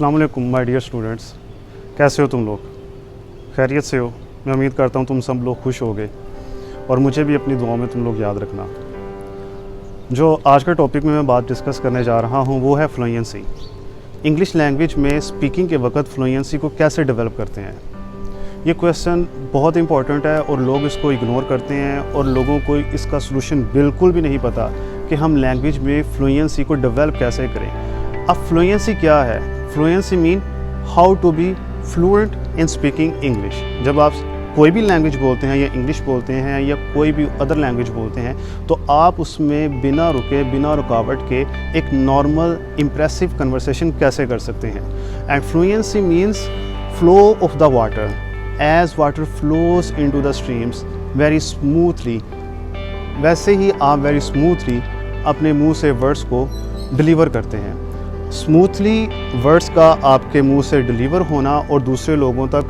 अस्सलाम वालेकुम my dear students, कैसे हो तुम लोग? खैरियत से हो? मैं उम्मीद करता हूँ तुम सब लोग खुश होगे और मुझे भी अपनी दुआओं में तुम लोग याद रखना। जो आज का टॉपिक में मैं बात डिस्कस करने जा रहा हूँ वो है फ्लुएंसी। इंग्लिश लैंग्वेज में स्पीकिंग के वक्त फ्लुएंसी को कैसे डेवलप करते हैं। ये क्वेश्चन बहुत इंपॉर्टेंट है और लोग इसको इग्नोर करते हैं और लोगों को इसका सलूशन बिल्कुल भी नहीं पता कि हम लैंग्वेज में फ्लुएंसी को डेवलप कैसे करें। अब फ्लुएंसी क्या है? Fluency mean how to be fluent in speaking English. जब आप कोई भी लैंग्वेज बोलते हैं या इंग्लिश बोलते हैं या कोई भी अदर लैंग्वेज बोलते हैं तो आप उसमें बिना रुके बिना रुकावट के एक नॉर्मल इम्प्रेसिव कन्वर्सेशन कैसे कर सकते हैं। And fluency means flow of the water, as water flows into the streams very smoothly, वैसे ही आप वेरी स्मूथली अपने मुंह से वर्ड्स को डिलीवर करते हैं। स्मूथली वर्ड्स का आपके मुंह से डिलीवर होना और दूसरे लोगों तक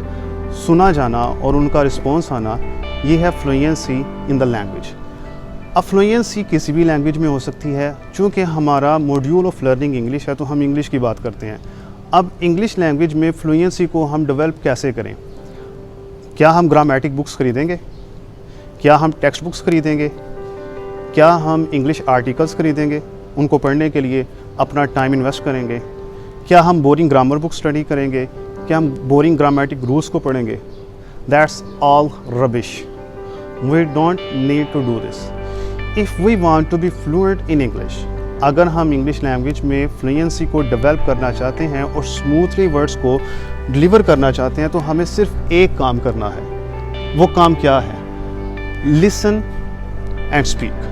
सुना जाना और उनका रिस्पॉन्स आना, ये है फ्लुएंसी इन द लैंग्वेज। अब फ्लुएंसी किसी भी लैंग्वेज में हो सकती है। चूँकि हमारा मॉड्यूल ऑफ लर्निंग इंग्लिश है तो हम इंग्लिश की बात करते हैं। अब इंग्लिश लैंग्वेज में फ्लुएंसी को हम डेवलप कैसे करें? क्या हम ग्रामेटिक बुक्स खरीदेंगे? क्या हम टेक्स्ट बुक्स खरीदेंगे? क्या हम इंग्लिश आर्टिकल्स खरीदेंगे? उनको पढ़ने के लिए अपना टाइम इन्वेस्ट करेंगे? क्या हम बोरिंग ग्रामर बुक स्टडी करेंगे? क्या हम बोरिंग ग्रामेटिक रूल्स को पढ़ेंगे? That's all rubbish. We don't need to do this if we want to be fluent in English. अगर हम इंग्लिश लैंग्वेज में फ्लुएंसी को डेवलप करना चाहते हैं और स्मूथली वर्ड्स को डिलीवर करना चाहते हैं तो हमें सिर्फ एक काम करना है। वो काम क्या है? Listen and speak.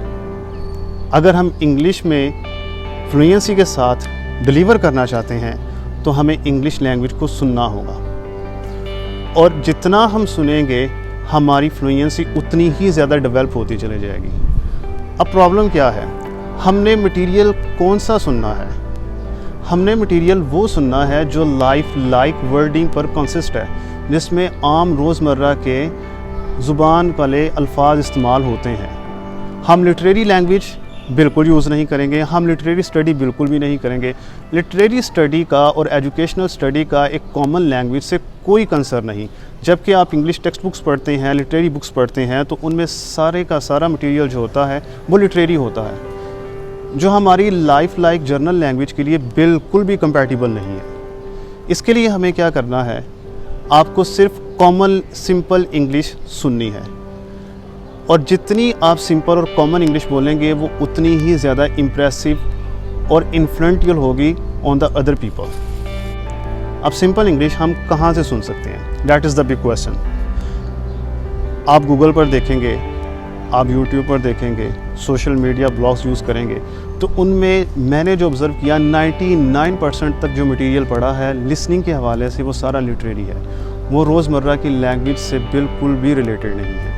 अगर हम इंग्लिश में फ्लुएंसी के साथ डिलीवर करना चाहते हैं तो हमें इंग्लिश लैंग्वेज को सुनना होगा और जितना हम सुनेंगे हमारी फ्लुएंसी उतनी ही ज़्यादा डेवलप होती चली जाएगी। अब प्रॉब्लम क्या है? हमने मटेरियल कौन सा सुनना है? हमने मटेरियल वो सुनना है जो लाइफ लाइक वर्डिंग पर कंसिस्ट है, जिसमें आम रोज़मर्रा के ज़ुबान वाले अल्फाज इस्तेमाल होते हैं। हम लिटरेरी लैंग्वेज बिल्कुल यूज़ नहीं करेंगे, हम लिटरेरी स्टडी बिल्कुल भी नहीं करेंगे। लिटरेरी स्टडी का और एजुकेशनल स्टडी का एक कॉमन लैंग्वेज से कोई कंसर्न नहीं। जबकि आप इंग्लिश टेक्स्ट बुक्स पढ़ते हैं, लिटरेरी बुक्स पढ़ते हैं तो उनमें सारे का सारा मटेरियल जो होता है वो लिटरेरी होता है, जो हमारी लाइफ लाइक जर्नल लैंग्वेज के लिए बिल्कुल भी कंपैटिबल नहीं है। इसके लिए हमें क्या करना है? आपको सिर्फ कॉमन सिंपल इंग्लिश सुननी है और जितनी आप सिंपल और कॉमन इंग्लिश बोलेंगे वो उतनी ही ज़्यादा इम्प्रेसिव और इन्फ्लुएंशियल होगी ऑन द अदर पीपल। अब सिंपल इंग्लिश हम कहाँ से सुन सकते हैं? That is the big question. आप गूगल पर देखेंगे, आप यूट्यूब पर देखेंगे, सोशल मीडिया ब्लॉग्स यूज़ करेंगे तो उनमें मैंने जो ऑब्ज़र्व किया 99% तक जो मटेरियल पढ़ा है लिसनिंग के हवाले से वो सारा लिटरेरी है। वो रोज़मर्रा की लैंग्वेज से बिल्कुल भी रिलेटेड नहीं है।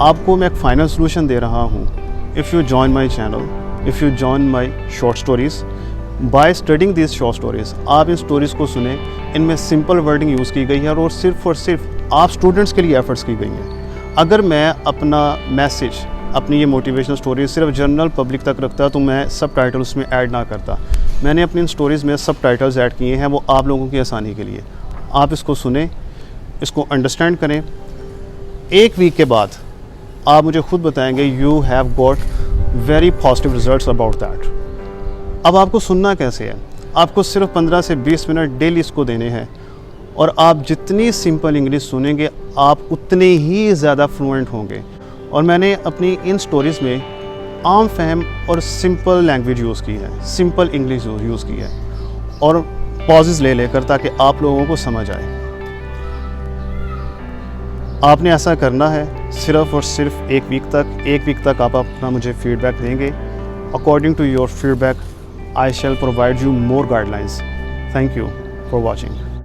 आपको मैं एक फाइनल सोल्यूशन दे रहा हूँ। If you join my channel, if you join my short stories, by studying this short stories, आप इन स्टोरीज़ को सुने। इनमें सिंपल वर्डिंग यूज़ की गई है और सिर्फ आप स्टूडेंट्स के लिए एफर्ट्स की गई हैं। अगर मैं अपना मैसेज, अपनी ये मोटिवेशनल स्टोरीज सिर्फ जनरल पब्लिक तक रखता तो मैं सब टाइटल उसमें ऐड ना करता। मैंने अपनी इन स्टोरीज़ में सब टाइटल्स ऐड किए हैं, वो आप लोगों की आसानी के लिए। आप इसको सुने, इसको अंडरस्टैंड करें। एक वीक के बाद आप मुझे खुद बताएंगे you have got very positive results about that. अब आपको सुनना कैसे है? आपको सिर्फ 15 से 20 मिनट डेली इसको देने हैं और आप जितनी सिंपल इंग्लिश सुनेंगे आप उतने ही ज़्यादा फ्लुएंट होंगे। और मैंने अपनी इन स्टोरीज़ में आम फहम और सिंपल लैंग्वेज यूज़ की है, सिंपल इंग्लिश यूज़ की है और पॉजेस ले लेकर, ताकि आप लोगों को समझ आए। आपने ऐसा करना है सिर्फ और सिर्फ एक वीक तक आप अपना मुझे फीडबैक देंगे। According to your feedback I shall provide you more guidelines. Thank you for watching.